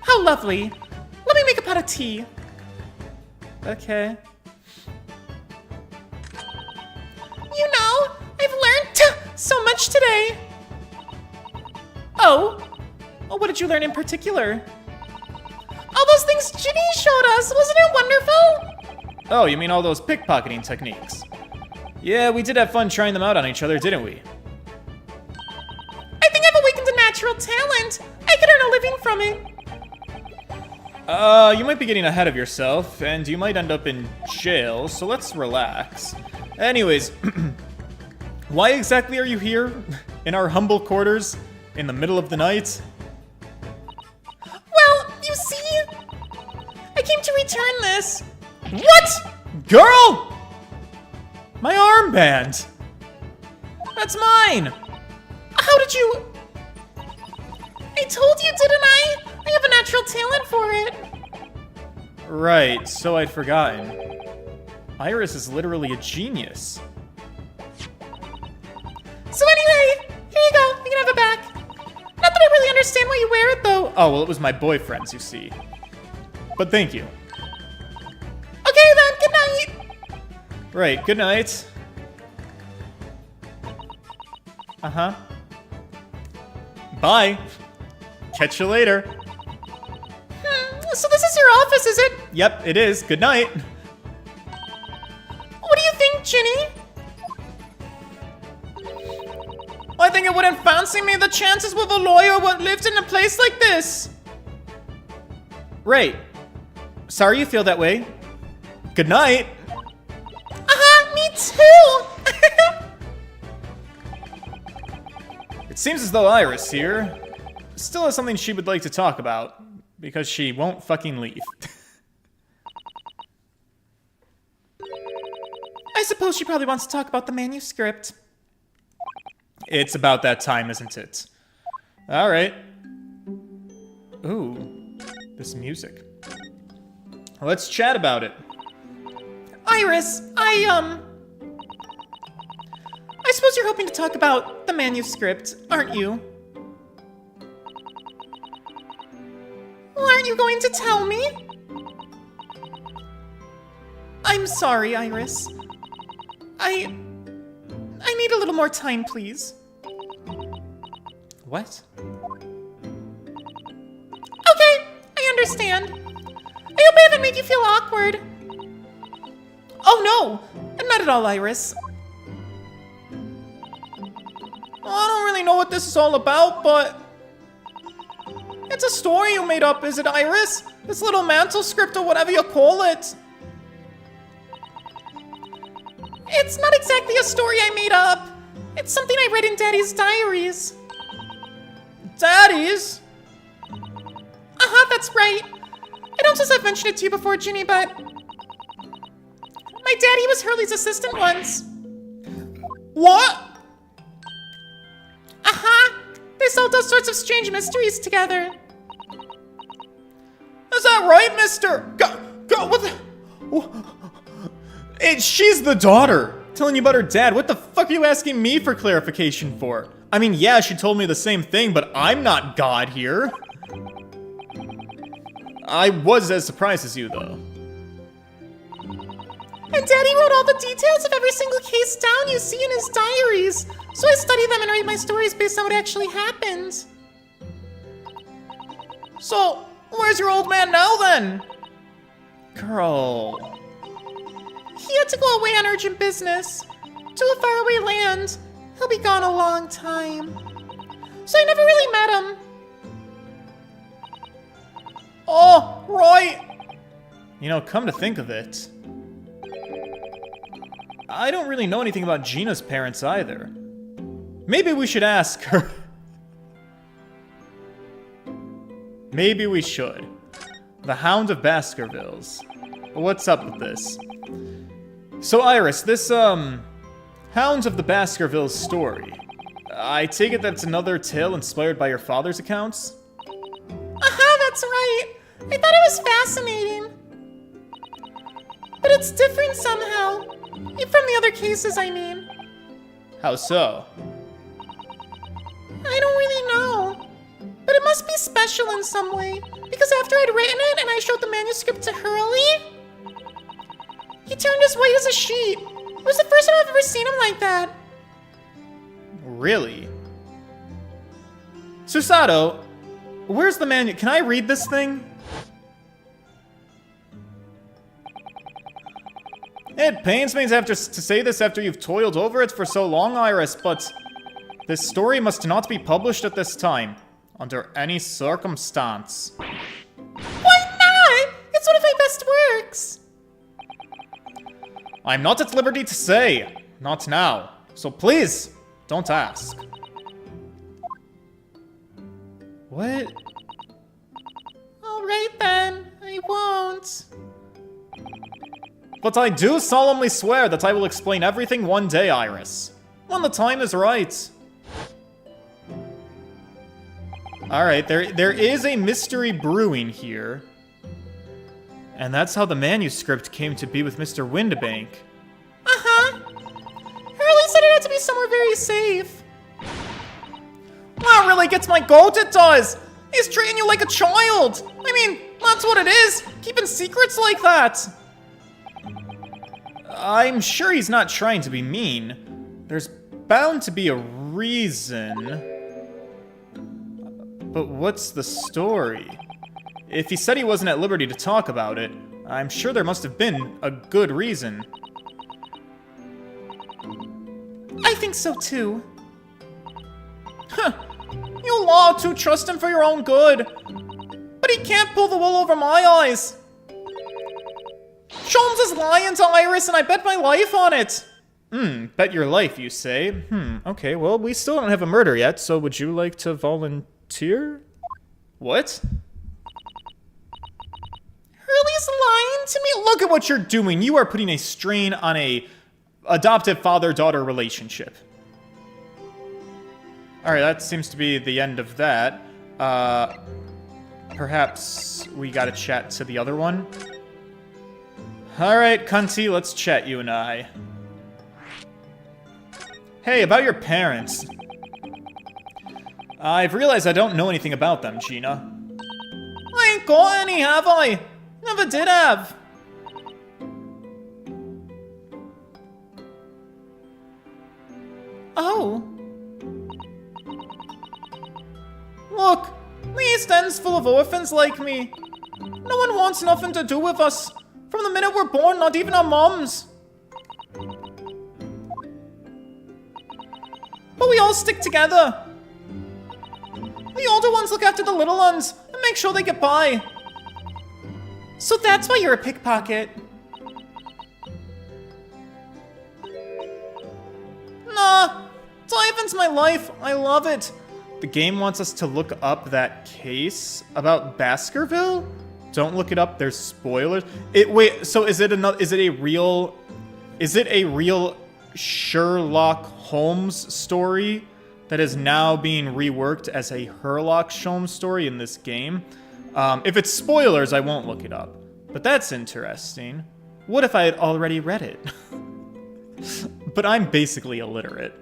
How lovely. Let me make a pot of tea. Okay. You know, I've learned so much today. Oh? Well, what did you learn in particular? All those things Ginny showed us, wasn't it wonderful? Oh, you mean all those pickpocketing techniques? Yeah, we did have fun trying them out on each other, didn't we? I think I've awakened a natural talent. I could earn a living from it. You might be getting ahead of yourself, and you might end up in jail, so let's relax. Anyways, why exactly are you here? In our humble quarters? In the middle of the night? Well, you see, I came to return this. What? Girl! My armband! That's mine! How did you... I told you, didn't I? I have a natural talent for it. Right, so I'd forgotten. Iris is literally a genius. So anyway, here you go. You can have it back. Not that I really understand why you wear it, though. Oh, well, it was my boyfriend's, you see. But thank you. Okay, then. Good night. Right, good night. Uh-huh. Bye. Catch you later. So this is your office, is it? Yep, it is. Good night. What do you think, Ginny? I think it wouldn't fancy me the chances with a lawyer what lived in a place like this. Right. Sorry you feel that way. Good night. Uh-huh, me too. It seems as though Iris here still has something she would like to talk about, because she won't fucking leave. I suppose she probably wants to talk about the manuscript. It's about that time, isn't it? Alright. Ooh, this music. Let's chat about it. Iris, you're hoping to talk about the manuscript, aren't you? Well, aren't you going to tell me? I'm sorry, Iris. I need a little more time, please. What? Okay, I understand. I hope I haven't made you feel awkward. Oh no, not at all, Iris. I don't really know what this is all about, but it's a story you made up, is it, Iris? This little manuscript or whatever you call it. It's not exactly a story I made up. It's something I read in Daddy's diaries. Daddy's? Uh-huh, that's right. I don't suppose I've mentioned it to you before, Ginny, but my daddy was Hurley's assistant once. What? Uh-huh. They solved all sorts of strange mysteries together. Is that right, mister? Go, what the? She's the daughter. Telling you about her dad. What the fuck are you asking me for clarification for? I mean, yeah, she told me the same thing, but I'm not God here. I was as surprised as you, though. And Daddy wrote all the details of every single case down you see in his diaries. So I study them and write my stories based on what actually happened. So, where's your old man now, then? Girl. He had to go away on urgent business. To a faraway land. He'll be gone a long time. So I never really met him. Oh, right. You know, come to think of it, I don't really know anything about Gina's parents either. Maybe we should ask her. Maybe we should. The Hound of Baskervilles. What's up with this? So Iris, this, Hounds of the Baskervilles story. I take it that's another tale inspired by your father's accounts? Uh-huh, that's right. I thought it was fascinating. But it's different somehow. From the other cases, I mean. How so? I don't really know. But it must be special in some way. Because after I'd written it and I showed the manuscript to Hurley, he turned as white as a sheet. It was the first time I've ever seen him like that. Really? Susato, where's the Can I read this thing? It pains me to say this after you've toiled over it for so long, Iris, but this story must not be published at this time, under any circumstance. Why not? It's one of my best works. I'm not at liberty to say. Not now. So please, don't ask. What? Alright then, I won't. But I do solemnly swear that I will explain everything one day, Iris. When the time is right. Alright, there is a mystery brewing here. And that's how the manuscript came to be with Mr. Windibank. Uh-huh. Hurley said it had to be somewhere very safe. That really gets my goat, it does! He's treating you like a child! I mean, that's what it is! Keeping secrets like that! I'm sure he's not trying to be mean. There's bound to be a reason. But what's the story? If he said he wasn't at liberty to talk about it, I'm sure there must have been a good reason. I think so too. Huh. You law to trust him for your own good. But he can't pull the wool over my eyes. Sholmes is lying to Iris, and I bet my life on it. Bet your life, you say? Okay, well, we still don't have a murder yet, so would you like to volunteer? What? Hurley's lying to me? Look at what you're doing. You are putting a strain on a adoptive father-daughter relationship. Alright, that seems to be the end of that. Perhaps we gotta chat to the other one? Alright, Cunty, let's chat, you and I. Hey, about your parents. I've realized I don't know anything about them, Gina. I ain't got any, have I? Never did have. Oh. Look, the East End's full of orphans like me. No one wants nothing to do with us. From the minute we're born, not even our moms. But we all stick together. The older ones look after the little ones and make sure they get by. So that's why you're a pickpocket. Nah, diving's my life. I love it. The game wants us to look up that case about Baskerville? Don't look it up. There's spoilers. Wait. So is it a real Sherlock Holmes story that is now being reworked as a Sherlock Holmes story in this game? If it's spoilers, I won't look it up. But that's interesting. What if I had already read it? But I'm basically illiterate.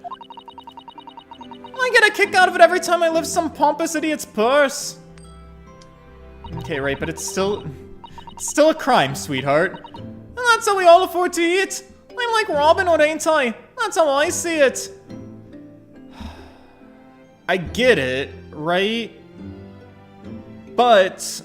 I get a kick out of it every time I lift some pompous idiot's purse. Okay, right, but it's still a crime, sweetheart. And that's how we all afford to eat. I'm like Robin Hood, ain't I? That's how I see it. I get it, right? But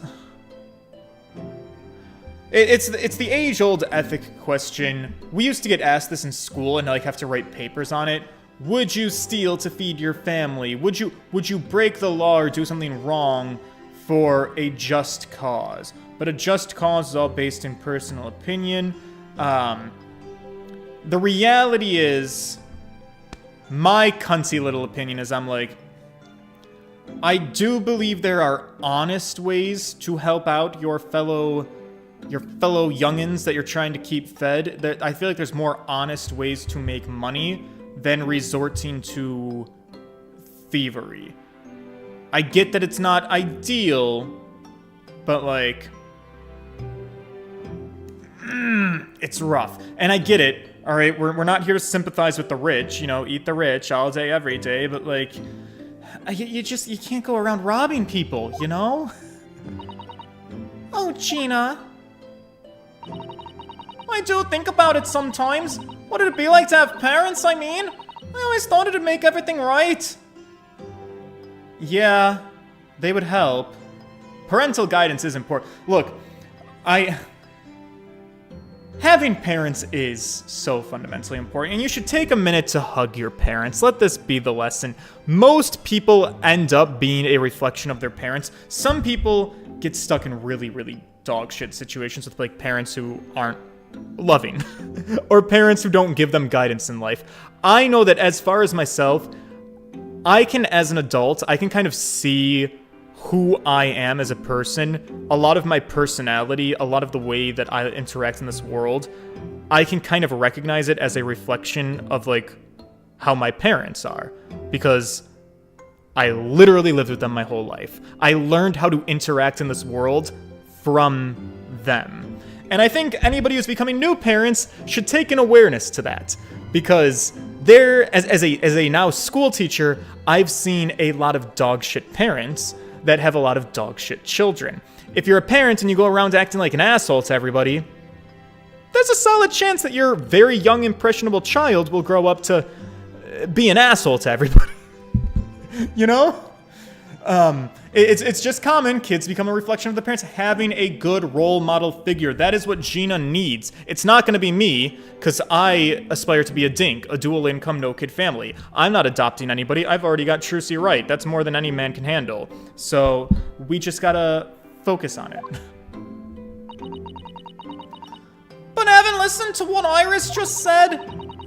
it's the age-old ethic question. We used to get asked this in school and like have to write papers on it. Would you steal to feed your family? Would you break the law or do something wrong for a just cause? But a just cause is all based in personal opinion. The reality is, my cunty little opinion is I do believe there are honest ways to help out your fellow youngins that you're trying to keep fed. I feel like there's more honest ways to make money than resorting to thievery. I get that it's not ideal, but like, it's rough. And I get it. All right, we're not here to sympathize with the rich, eat the rich all day, every day, but like, you can't go around robbing people, Oh, Gina. I do think about it sometimes. What would it be like to have parents, I mean? I always thought it'd make everything right. Yeah, they would help. Parental guidance is important. Look, having parents is so fundamentally important, and you should take a minute to hug your parents. Let this be the lesson. Most people end up being a reflection of their parents. Some people get stuck in really, really dog shit situations with like parents who aren't loving or parents who don't give them guidance in life. I know that as far as myself, as an adult, I can kind of see who I am as a person, a lot of my personality, a lot of the way that I interact in this world, I can kind of recognize it as a reflection of like how my parents are, because I literally lived with them my whole life. I learned how to interact in this world from them. And I think anybody who's becoming new parents should take an awareness to that, because as a now school teacher, I've seen a lot of dog shit parents that have a lot of dog shit children. If you're a parent and you go around acting like an asshole to everybody, there's a solid chance that your very young, impressionable child will grow up to be an asshole to everybody. It's just common. Kids become a reflection of the parents. Having a good role model figure, that is what Gina needs. It's not going to be me, because I aspire to be a dink, a dual income, no kid family. I'm not adopting anybody. I've already got Trucy right. That's more than any man can handle. So we just gotta focus on it. But having listened to what Iris just said,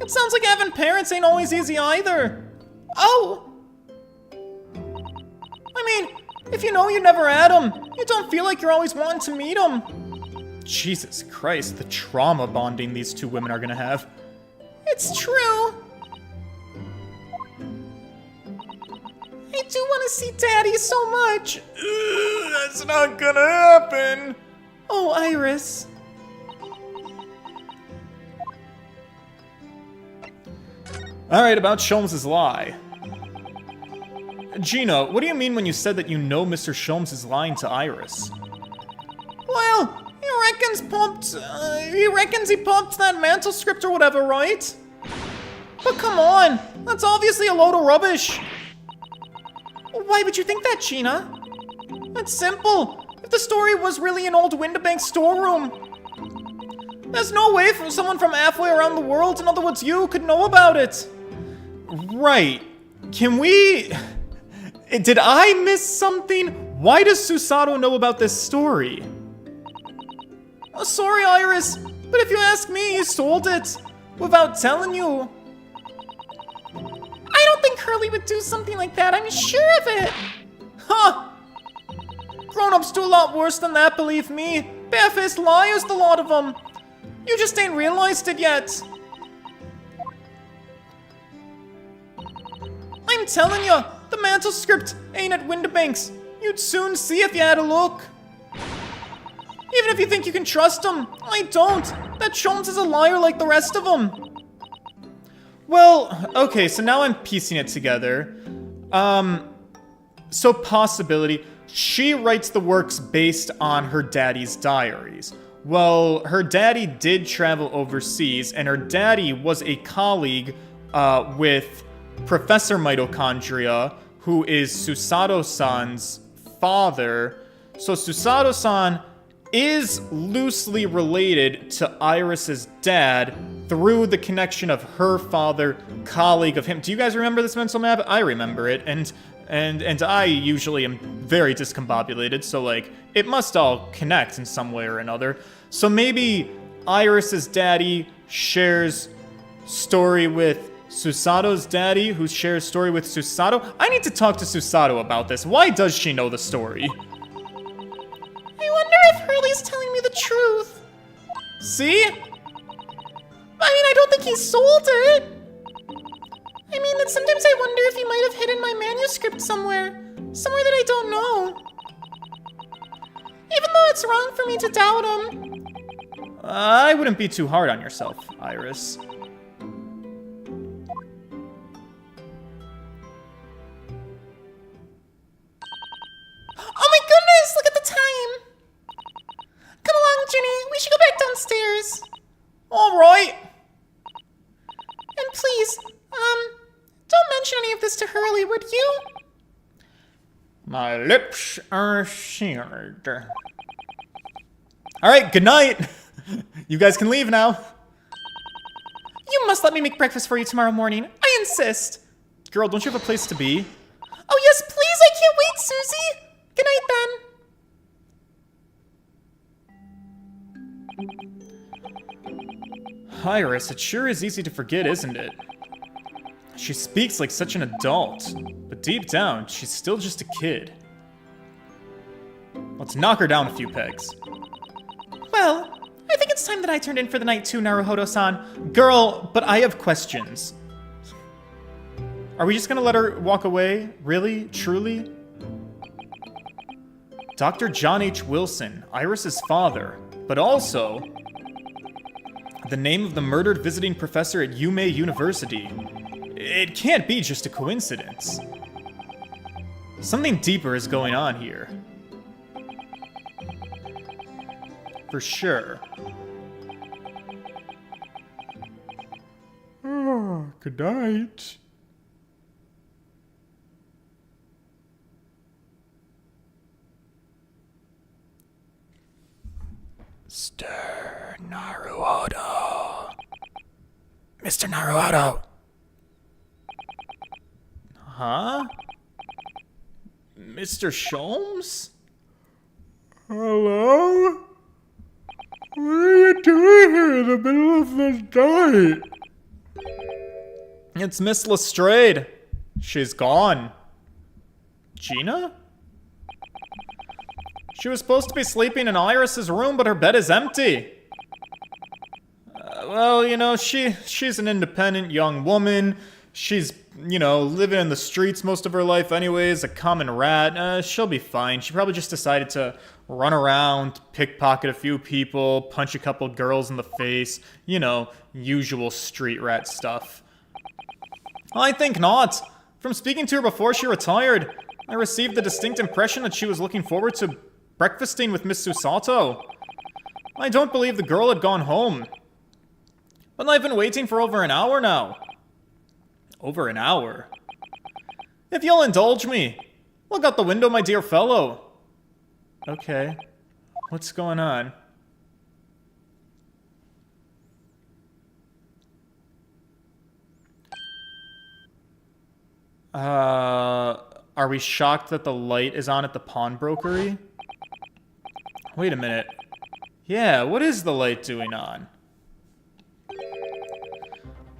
it sounds like having parents ain't always easy either. Oh! I mean, if you know you never had them, you don't feel like you're always wanting to meet them. Jesus Christ, the trauma bonding these two women are gonna have. It's true. I do want to see Daddy so much. That's not gonna happen. Oh, Iris. Alright, about Sholmes' lie. Gina, what do you mean when you said that you know Mr. Sholmes is lying to Iris? Well, he reckons he pumped that manuscript or whatever, right? But come on, that's obviously a load of rubbish. Why would you think that, Gina? It's simple. If the story was really an old Windibank storeroom, there's no way for someone from halfway around the world, in other words you, could know about it. Right. Can we... Did I miss something? Why does Susato know about this story? Sorry, Iris, but if you ask me, he sold it without telling you. I don't think Hurley would do something like that, I'm sure of it. Huh. Grown-ups do a lot worse than that, believe me. Barefaced liars, the lot of them. You just ain't realized it yet. I'm telling you, the manuscript ain't at Windibank's. You'd soon see if you had a look. Even if you think you can trust him, I don't. That Sholmes is a liar like the rest of them. Well, okay, so now I'm piecing it together. So possibility, she writes the works based on her daddy's diaries. Well, her daddy did travel overseas, and her daddy was a colleague with Professor Mitochondria, who is Susato-san's father. So Susato-san is loosely related to Iris's dad through the connection of her father, colleague of him. Do you guys remember this mental map? I remember it, and I usually am very discombobulated, so like, it must all connect in some way or another. So maybe Iris's daddy shares story with Susato's daddy, who shares story with Susato. I need to talk to Susato about this. Why does she know the story? I wonder if Hurley's telling me the truth. See? I mean, I don't think he sold it. I mean, that sometimes I wonder if he might have hidden my manuscript somewhere that I don't know. Even though it's wrong for me to doubt him. I wouldn't be too hard on yourself, Iris. Oh my goodness, look at the time. Come along, Ginny, we should go back downstairs. All right. And please, don't mention any of this to Hurley, would you? My lips are seared. All right, good night. You guys can leave now. You must let me make breakfast for you tomorrow morning. I insist. Girl, don't you have a place to be? Oh yes, please, I can't wait, Susie. Good night, then. Iris, it sure is easy to forget, isn't it? She speaks like such an adult, but deep down, she's still just a kid. Let's knock her down a few pegs. Well, I think it's time that I turned in for the night too, Naruhodo-san. Girl, but I have questions. Are we just gonna let her walk away? Really? Truly? Dr. John H. Wilson, Iris's father, but also the name of the murdered visiting professor at Yume University. It can't be just a coincidence. Something deeper is going on here. For sure. Good night. Mr. Naruhodo. Mr. Naruhodo. Huh? Mr. Sholmes? Hello? What are you doing here in the middle of the night? It's Miss Lestrade. She's gone. Gina? She was supposed to be sleeping in Iris's room, but her bed is empty. Well, you know, she's an independent young woman. She's, you know, living in the streets most of her life anyways, a common rat. She'll be fine. She probably just decided to run around, pickpocket a few people, punch a couple girls in the face. You know, usual street rat stuff. I think not. From speaking to her before she retired, I received the distinct impression that she was looking forward to breakfasting with Miss Susato. I don't believe the girl had gone home. But I've been waiting for over an hour now. Over an hour? If you'll indulge me, look out the window, my dear fellow. Okay. What's going on? Are we shocked that the light is on at the pawnbrokery? Wait a minute. Yeah, what is the light doing on?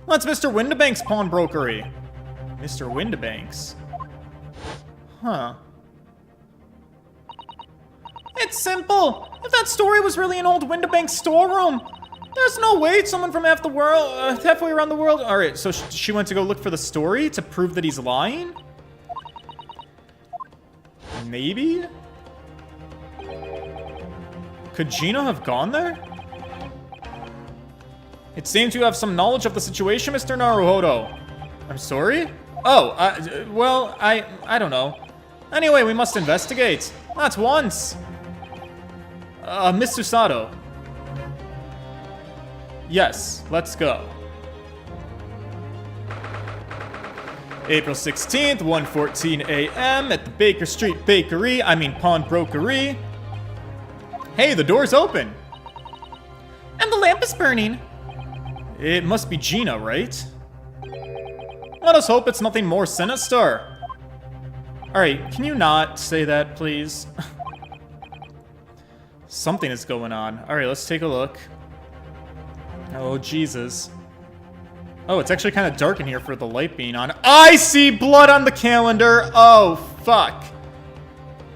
That's Mr. Windibank's pawnbrokery. Mr. Windibank's? Huh. It's simple. If that story was really an old Windibank storeroom, there's no way someone from halfway around the world. All right, so she went to go look for the story to prove that he's lying? Maybe? Could Gina have gone there? It seems you have some knowledge of the situation, Mr. Naruhodo. I'm sorry? Oh, well, I don't know. Anyway, we must investigate. Not once. Miss Susato. Yes, let's go. April 16th, 1:14 a.m. at the Baker Street pawnbrokery. Hey, the door's open. And the lamp is burning. It must be Gina, right? Let us hope it's nothing more sinister. Alright, can you not say that, please? Something is going on. Alright, let's take a look. Oh, Jesus. Oh, it's actually kind of dark in here for the light being on. I see blood on the calendar! Oh, fuck.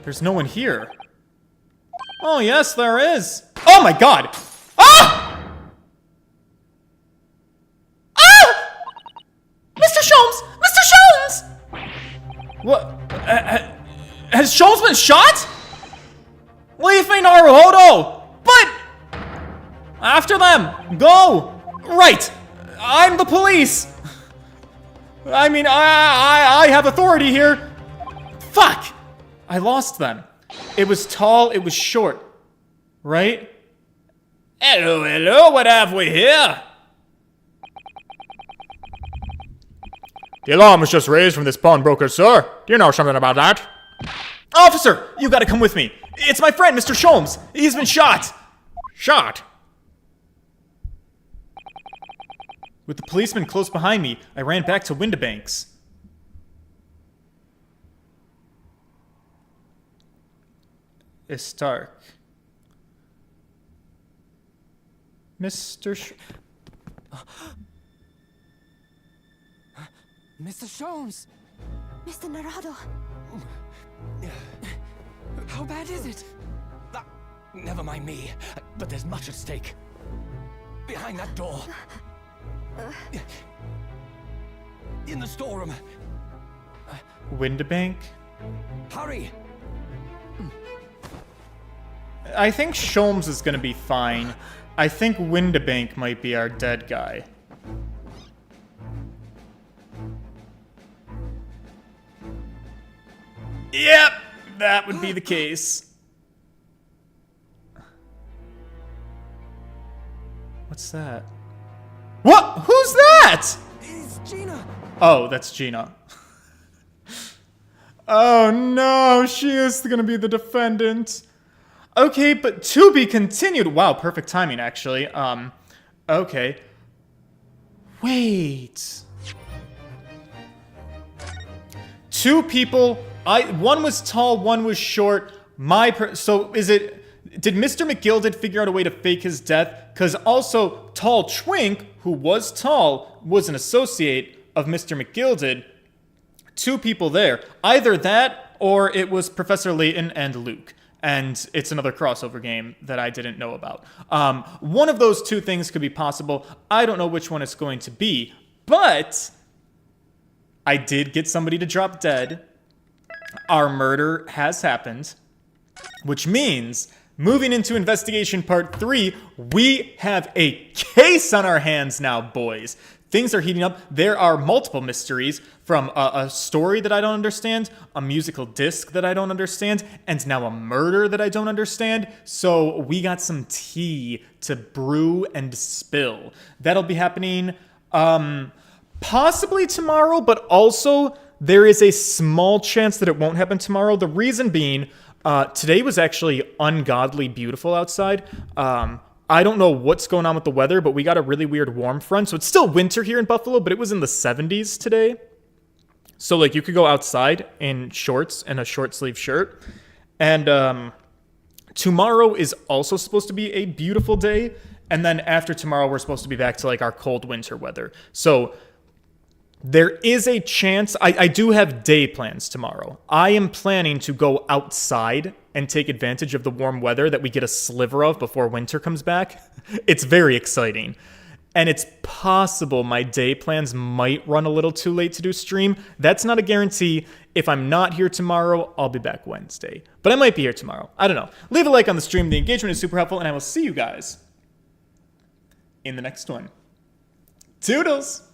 There's no one here. Oh, yes, there is. Oh, my God! Ah! Ah! Mr. Sholmes! Mr. Sholmes! What? Has Sholmes been shot? Leave me, Naruhodo! But... After them! Go! Right! I'm the police! I mean, I have authority here! Fuck! I lost them. It was tall, it was short. Right? Hello, hello, what have we here? The alarm was just raised from this pawnbroker, sir. Do you know something about that? Officer, you gotta come with me. It's my friend, Mr. Sholmes. He's been shot. Shot? With the policeman close behind me, I ran back to Windibank's. It's dark. Mr. Mr. Sholmes! Mr. Narado. How bad is it? Never mind me, but there's much at stake. Behind that door. In the storeroom. Windibank? Hurry! I think Sholmes is gonna be fine. I think Windibank might be our dead guy. Yep, that would be the case. What's that? What? Who's that? It's Gina! Oh, that's Gina. Oh no, she is gonna be the defendant. Okay, but to be continued. Wow, perfect timing, actually. Okay. Wait. Two people. One was tall, one was short. So is it? Did Mr. McGilded figure out a way to fake his death? Because also, Tall Twink, who was tall, was an associate of Mr. McGilded. Two people there. Either that, or it was Professor Layton and Luke. And it's another crossover game that I didn't know about. One of those two things could be possible. I don't know which one it's going to be. But I did get somebody to drop dead. Our murder has happened. Which means, moving into investigation part 3, we have a case on our hands now, boys. Things are heating up. There are multiple mysteries, from a story that I don't understand, a musical disc that I don't understand, and now a murder that I don't understand. So we got some tea to brew and spill. That'll be happening possibly tomorrow, but also there is a small chance that it won't happen tomorrow. The reason being, today was actually ungodly beautiful outside. I don't know what's going on with the weather, but we got a really weird warm front. So it's still winter here in Buffalo, but it was in the 70s today. So like you could go outside in shorts and a short sleeve shirt. And tomorrow is also supposed to be a beautiful day. And then after tomorrow, we're supposed to be back to like our cold winter weather. So there is a chance. I do have day plans tomorrow. I am planning to go outside and take advantage of the warm weather that we get a sliver of before winter comes back. It's very exciting. And it's possible my day plans might run a little too late to do stream. That's not a guarantee. If I'm not here tomorrow, I'll be back Wednesday. But I might be here tomorrow. I don't know. Leave a like on the stream. The engagement is super helpful, and I will see you guys in the next one. Toodles!